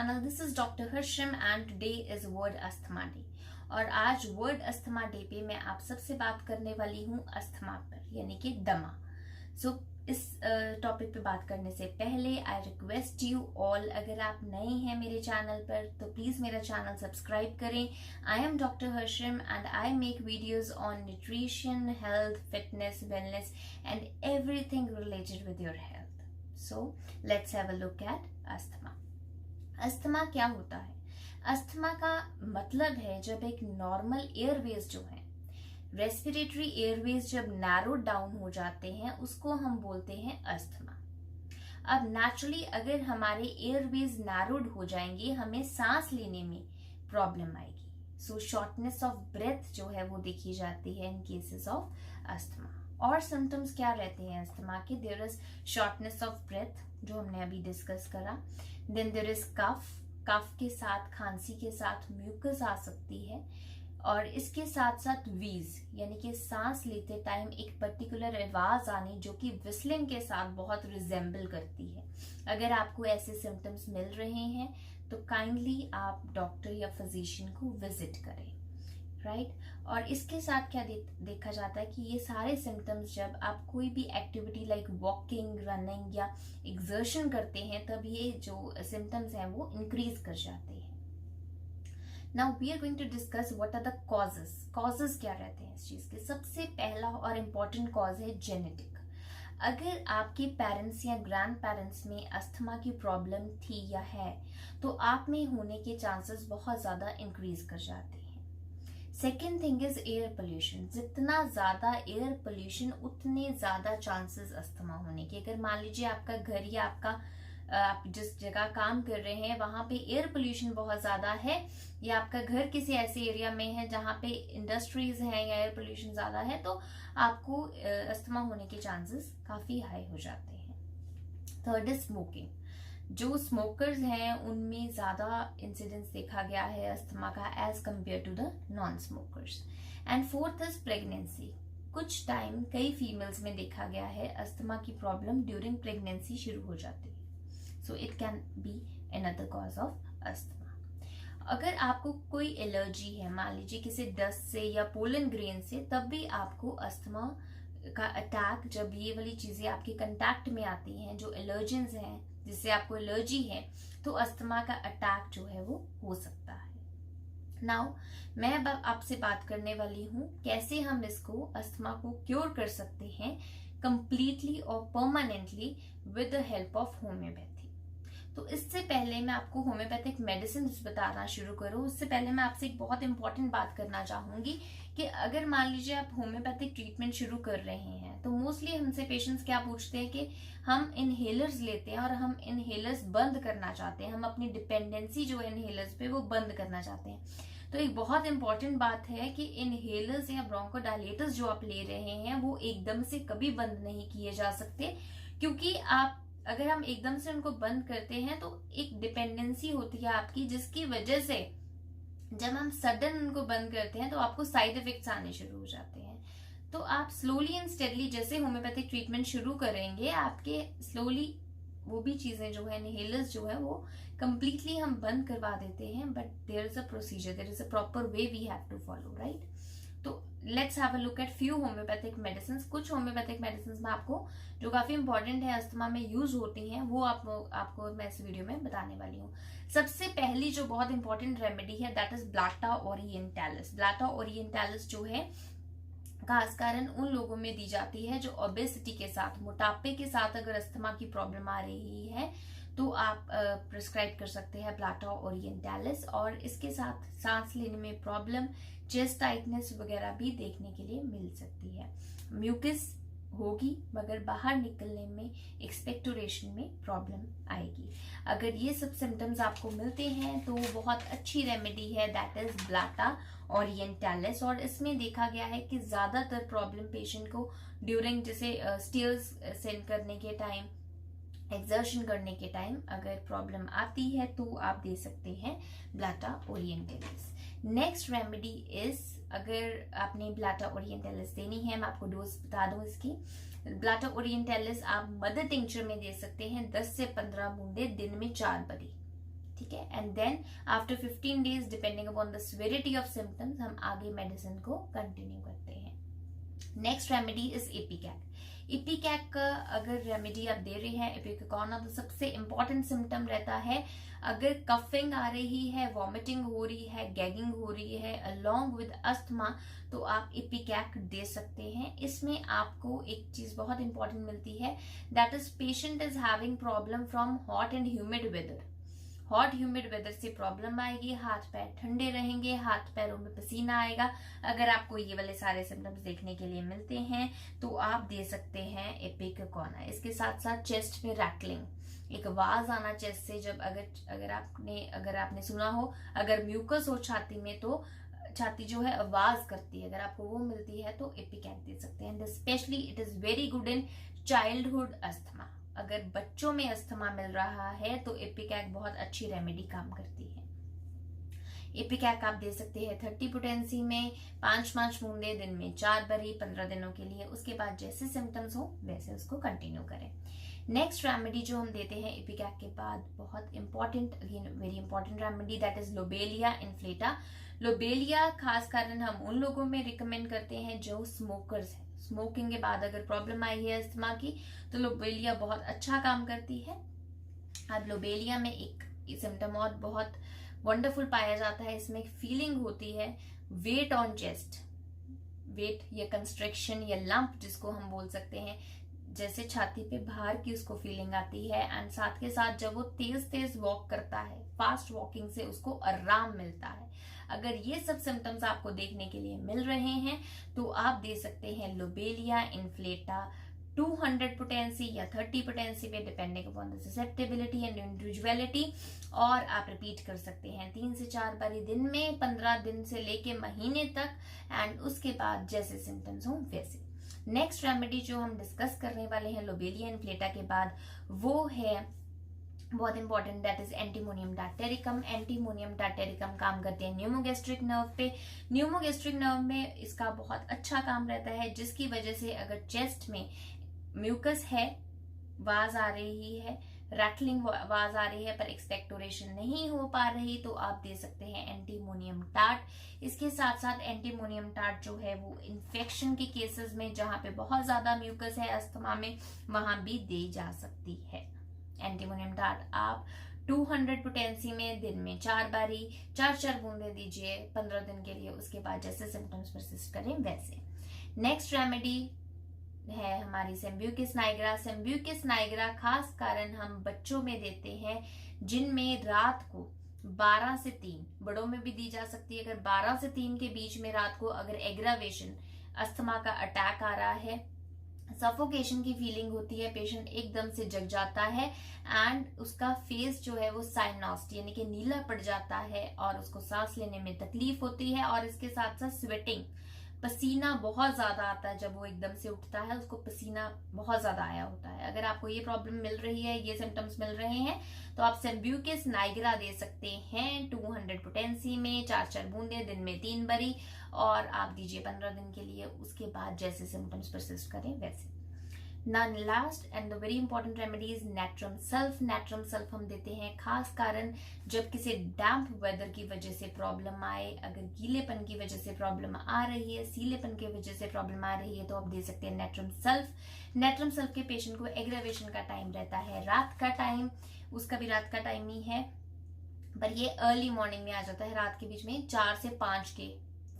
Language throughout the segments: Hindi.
channel. This is Dr. Harsham and today is World Asthma Day. और आज वर्ल्ड अस्थमा डे पे मैं आप सबसे बात करने वाली हूँ अस्थमा पर, यानी कि दमा. सो इस टॉपिक पे बात करने से पहले आई रिक्वेस्ट यू ऑल, अगर आप नए हैं मेरे चैनल पर तो प्लीज मेरा चैनल सब्सक्राइब करें. I am doctor Harsham and I make videos on nutrition, health, fitness, wellness and everything related with your health. So let's have a look at asthma. Asthma क्या होता है? अस्थमा का मतलब है जब एक नॉर्मल एयरवेज जो है, रेस्पिरेटरी एयरवेज जब नैरो डाउन हो जाते हैं उसको हम बोलते हैं अस्थमा. अब नेचुरली अगर हमारे एयरवेज नैरोड हो जाएंगे हमें सांस लेने में प्रॉब्लम आएगी. सो शॉर्टनेस ऑफ ब्रेथ जो है वो देखी जाती है इन केसेस ऑफ अस्थमा. और सिम्टम्स क्या रहते हैं अस्थमा के? There is shortness of breath जो हमने अभी डिस्कस करा. देन देयर इज कफ. कफ के साथ, खांसी के साथ म्यूकस आ सकती है. और इसके साथ साथ वीज, यानी कि सांस लेते टाइम एक पर्टिकुलर आवाज आनी जो कि विस्लिंग के साथ बहुत रिजेंबल करती है. अगर आपको ऐसे सिम्टम्स मिल रहे हैं तो काइंडली आप डॉक्टर या फिजिशियन को विजिट करें. राइट. और इसके साथ क्या देखा जाता है कि ये सारे सिम्टम्स जब आप कोई भी एक्टिविटी लाइक वॉकिंग, रनिंग या एक्सर्शन करते हैं तब ये जो सिम्टम्स हैं वो इंक्रीज कर जाते हैं. Now we are going to discuss what are the causes. Causes क्या रहते हैं इस चीज के? सबसे पहला और इम्पोर्टेंट कॉज है जेनेटिक. अगर आपके पेरेंट्स या ग्रैंड पेरेंट्स में अस्थमा की प्रॉब्लम थी या है तो आप में होने के चांसेस बहुत ज्यादा इंक्रीज कर जाते हैं. Second thing is air pollution. जितना ज्यादा एयर पोल्यूशन उतने ज्यादा चांसेस अस्थमा होने के. अगर मान लीजिए आपका घर या आप जिस जगह काम कर रहे हैं वहां पे एयर पोल्यूशन बहुत ज्यादा है, या आपका घर किसी ऐसे एरिया में है जहां पे इंडस्ट्रीज हैं या एयर पोल्यूशन ज्यादा है तो आपको अस्थमा होने के चांसेस काफी हाई हो जाते हैं. Third is smoking. जो स्मोकर्स हैं उनमें ज्यादा इंसिडेंस देखा गया है अस्थमा का as compare to the non smokers. And fourth is pregnancy. कुछ टाइम कई फीमेल्स में देखा गया है अस्थमा की प्रॉब्लम ड्यूरिंग प्रेगनेंसी शुरू हो जाती है. So it can be another cause of asthma. अगर आपको कोई एलर्जी है, मान लीजिए किसी डस्ट से या पोलन ग्रेन से, तब भी आपको अस्थमा का अटैक, जब ये वाली चीजें आपके कंटैक्ट में आती हैं, जो एलर्जेंस हैं जिससे आपको एलर्जी है, तो अस्थमा का अटैक जो है वो हो सकता है. नाउ मैं अब आपसे बात करने वाली हूं कैसे हम इसको अस्थमा को क्योर कर सकते हैं कंप्लीटली और permanently with the help of homeopathy. तो इससे पहले मैं आपको होम्योपैथिक मेडिसिन बताना शुरू करूं उससे पहले मैं आपसे एक बहुत इंपॉर्टेंट बात करना चाहूंगी कि अगर मान लीजिए आप होम्योपैथिक ट्रीटमेंट शुरू कर रहे हैं तो मोस्टली हमसे पेशेंट्स क्या पूछते हैं कि हम इनहेलर्स लेते हैं और हम इनहेलर्स बंद करना चाहते हैं, हम अपनी डिपेंडेंसी जो है इनहेलर्स पे वो बंद करना चाहते हैं. तो एक बहुत इंपॉर्टेंट बात है कि इनहेलर्स या ब्रोंकोडायलेटर्स जो आप ले रहे हैं वो एकदम से कभी बंद नहीं किए जा सकते, क्योंकि अगर हम एकदम से उनको बंद करते हैं तो एक डिपेंडेंसी होती है आपकी, जिसकी वजह से जब हम सडन उनको बंद करते हैं तो आपको साइड इफेक्ट्स आने शुरू हो जाते हैं. तो आप स्लोली एंड स्टेडली जैसे होम्योपैथिक ट्रीटमेंट शुरू करेंगे आपके स्लोली वो भी चीजें जो है इनहेलर्स जो है वो कंप्लीटली हम बंद करवा देते हैं. But there is a procedure, there is a proper way we have to follow. Right. तो let's have a look at few homoeopathic medicine. कुछ होम्योपैथिक मेडिसिन में आपको जो काफी इंपॉर्टेंट है अस्थमा में यूज होती हैं वो आपको मैं इस वीडियो में बताने वाली हूँ. सबसे पहली जो बहुत इंपॉर्टेंट रेमेडी है दैट इज ब्लैटा ओरिएंटालिस. ब्लैटा ओरिएंटालिस जो है खास कारण उन लोगों में दी जाती है जो ओबेसिटी के साथ, मोटापे के साथ अगर अस्थमा की प्रॉब्लम आ रही है तो आप प्रिस्क्राइब कर सकते हैं ब्लैटा ओरिएंटालिस. और इसके साथ सांस लेने में प्रॉब्लम, चेस्ट टाइटनेस वगैरह भी देखने के लिए मिल सकती है. म्यूकस होगी मगर बाहर निकलने में, एक्सपेक्टोरेशन में प्रॉब्लम आएगी. अगर ये सब सिम्टम्स आपको मिलते हैं तो बहुत अच्छी रेमेडी है दैट इज ब्लैटा ओरिएंटालिस. और इसमें देखा गया है कि ज्यादातर प्रॉब्लम पेशेंट को ड्यूरिंग जैसे स्टेयर्स सेंड करने के टाइम, एक्सर्शन करने के टाइम अगर प्रॉब्लम आती है तो आप दे सकते हैं ब्लैटा ओरिएंटालिस. नेक्स्ट रेमेडी इज, अगर आपने ब्लैटा ओरिएंटालिस देनी है, मैं आपको डोज बता दूं इसकी. ब्लैटा ओरिएंटालिस आप मदर टिंक्चर में दे सकते हैं 10 से 15 बूंदे दिन में 4 बारी. ठीक है. And then after 15 days depending upon the severity of symptoms हम आगे मेडिसिन को कंटिन्यू करते हैं। Next remedy is ipecac. Ipecac का अगर रेमेडी आप दे रहे हैं इपिकैकोना, तो सबसे इंपॉर्टेंट सिम्टम रहता है अगर कफिंग आ रही है, वॉमिटिंग हो रही है, गैगिंग हो रही है अलोंग विद अस्थमा, तो आप इपिकैक दे सकते हैं। इसमें आपको एक चीज बहुत इंपॉर्टेंट मिलती है, that is patient is having problem from hot and humid weather. Hot humid weather से प्रॉब्लम आएगी, हाथ पैर ठंडे रहेंगे, हाथ पैरों में पसीना आएगा। अगर आपको ये वाले सारे सिम्टम्स देखने के लिए मिलते हैं तो आप दे सकते हैं इपिकैकोना। इसके साथ साथ चेस्ट में रैटलिंग, एक आवाज आना चेस्ट से, जब अगर आपने सुना हो अगर म्यूकस हो छाती में तो छाती जो है आवाज करती है, अगर आपको वो मिलती है तो इपिकैक दे सकते हैं। Specially it is very good in childhood asthma. अगर बच्चों में अस्थमा मिल रहा है तो इपिकैक बहुत अच्छी रेमेडी काम करती है। इपिकैक आप दे सकते हैं 30 पोटेंसी में 5 बूंदे दिन में 4 बारी 15 दिनों के लिए। उसके बाद जैसे सिम्टम्स हो वैसे उसको कंटिन्यू करें। नेक्स्ट रेमेडी जो हम देते हैं इपिकैक के बाद, बहुत important, again very important remedy, that is lobelia इन्फ्लेटा। Lobelia खास कारण हम उन लोगों में रिकमेंड करते हैं जो स्मोकर्स हैं। स्मोकिंग के बाद अगर प्रॉब्लम आई है अस्थमा की तो लोबेलिया बहुत अच्छा काम करती है। अब लोबेलिया में एक सिम्टम और बहुत वंडरफुल पाया जाता है, इसमें फीलिंग होती है वेट ऑन चेस्ट, वेट या कंस्ट्रिक्शन या लंप जिसको हम बोल सकते हैं, जैसे छाती पे भार की उसको फीलिंग आती है। एंड साथ के साथ जब वो तेज तेज वॉक करता है, फास्ट वॉकिंग से उसको आराम मिलता है। अगर ये सब सिम्टम्स आपको देखने के लिए मिल रहे हैं तो आप दे सकते हैं लोबेलिया इन्फ्लेटा 200 पोटेंसी या 30 पोटेंसी पे, depending upon the susceptibility and individuality. और आप रिपीट कर सकते हैं 3 से 4 बारी दिन में 15 दिन से लेके महीने तक। एंड उसके बाद जैसे सिम्टम्स हों वैसे। नेक्स्ट रेमेडी जो हम डिस्कस करने वाले हैं लोबेलिया इन्फ्लेटा के बाद, वो है बहुत important, that is antimonium tartaricum. Antimonium tartaricum काम करते हैं न्यूमोगैस्ट्रिक नर्व पे। न्यूमोगैस्ट्रिक नर्व में इसका बहुत अच्छा काम रहता है, जिसकी वजह से अगर चेस्ट में म्यूकस है, आवाज आ रही है, रैटलिंग आवाज आ रही है पर एक्सपेक्टोरेशन नहीं हो पा रही, तो आप दे सकते हैं एंटीमोनियम टार्ट। इसके साथ साथ एंटीमोनियम टार्ट जो है वो इन्फेक्शन के केसेस में, जहां पे बहुत ज्यादा म्यूकस है अस्थमा में, वहां भी दी जा सकती है। एंटीमोनियम टार्ट आप 200 पोटेंसी में दिन में 4 बारी 4 बूंदे दीजिए 15 दिन के लिए। उसके बाद जैसे सिम्टम्स परसिस्ट करें वैसे। नेक्स्ट रेमेडी है हमारी सेम्ब्यूकिस नाइग्रा। सेम्ब्यूकिस नाइग्रा खास कारण हम बच्चों में देते हैं जिनमें रात को 12 से 3, बड़ों में भी दी जा सकती है, अगर 12 से 3 के बीच में रात को अगर एग्रावेशन अस्थमा का अटैक आ रहा है, सफोकेशन की फीलिंग होती है, पेशेंट एकदम से जग जाता है एंड उसका फेस जो है वो साइनोस्ट यानी कि नीला पड़ जाता है और उसको सांस लेने में तकलीफ होती है। और इसके साथ साथ स्वेटिंग, पसीना बहुत ज्यादा आता है, जब वो एकदम से उठता है उसको पसीना बहुत ज्यादा आया होता है। अगर आपको ये प्रॉब्लम मिल रही है, ये सिम्टम्स मिल रहे हैं, तो आप सेम्ब्यूकिस नाइग्रा दे सकते हैं 200 पोटेंसी में 4 बूंदे दिन में 3 बारी, और आप दीजिए 15 दिन के लिए। उसके बाद जैसे सिम्टम्स परसिस्ट करें वैसे। Non last and the very important remedy is natrum sulph. Natrum sulph हम देते हैं खास कारण जब किसी डैम्प वेदर की वजह से प्रॉब्लम आए, अगर गीलेपन की वजह से प्रॉब्लम आ रही है, सीलेपन की वजह से प्रॉब्लम आ रही है, तो आप दे सकते हैं नेट्रम सल्फ। नेट्रम सल्फ के पेशेंट को एग्रावेशन का टाइम रहता है रात का टाइम, उसका भी रात का टाइम ही है, पर ये अर्ली मॉर्निंग में आ जाता है, रात के बीच में 4 से 5 के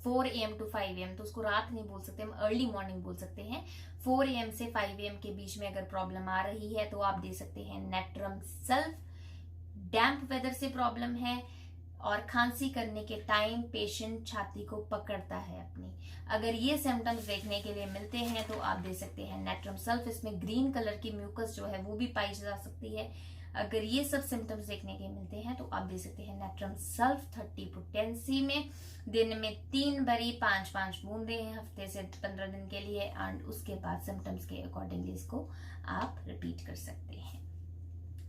4 AM to 5 AM, तो उसको रात नहीं बोल सकते, हम अर्ली मॉर्निंग बोल सकते हैं। 4 AM से 5 AM के बीच में अगर प्रॉब्लम आ रही है तो आप दे सकते हैं नेट्रम सल्फ। डैम्प वेदर से प्रॉब्लम है और खांसी करने के टाइम पेशेंट छाती को पकड़ता है अपनी, अगर ये सिम्टम्स देखने के लिए मिलते हैं तो आप दे सकते हैं नेट्रम सल्फ। इसमें ग्रीन कलर की म्यूकस जो है वो भी पाई जा सकती है। अगर ये सब सिम्टम्स देखने के मिलते हैं तो आप दे सकते हैं नेट्रम सल्फ 30 पोटेंसी में, दिन में 3 बारी 5 बूंदे हफ्ते से 15 दिन के लिए, एंड उसके बाद सिम्टम्स के अकॉर्डिंगली इसको आप रिपीट कर सकते हैं।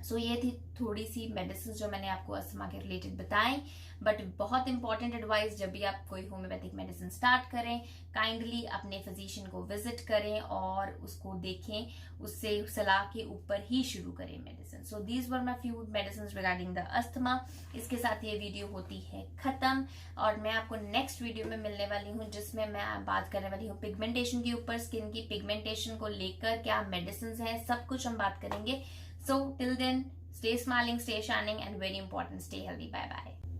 सो ये थी थोड़ी सी मेडिसिन जो मैंने आपको अस्थमा के रिलेटेड बताई। बट बहुत इंपॉर्टेंट एडवाइस, जब भी आप कोई होम्योपैथिक मेडिसिन स्टार्ट करें, काइंडली अपने फिजिशियन को विजिट करें और उसको देखें, उससे सलाह के ऊपर ही शुरू करें medicine. So these were my few medicine regarding the asthma. इसके साथ ये वीडियो होती है खत्म, और मैं आपको नेक्स्ट वीडियो में मिलने वाली हूँ, जिसमें मैं बात करने वाली हूँ पिगमेंटेशन के ऊपर। स्किन की पिगमेंटेशन को लेकर क्या मेडिसिन है, सब कुछ हम बात करेंगे। So till then, stay smiling, stay shining, and very important, stay healthy. Bye bye.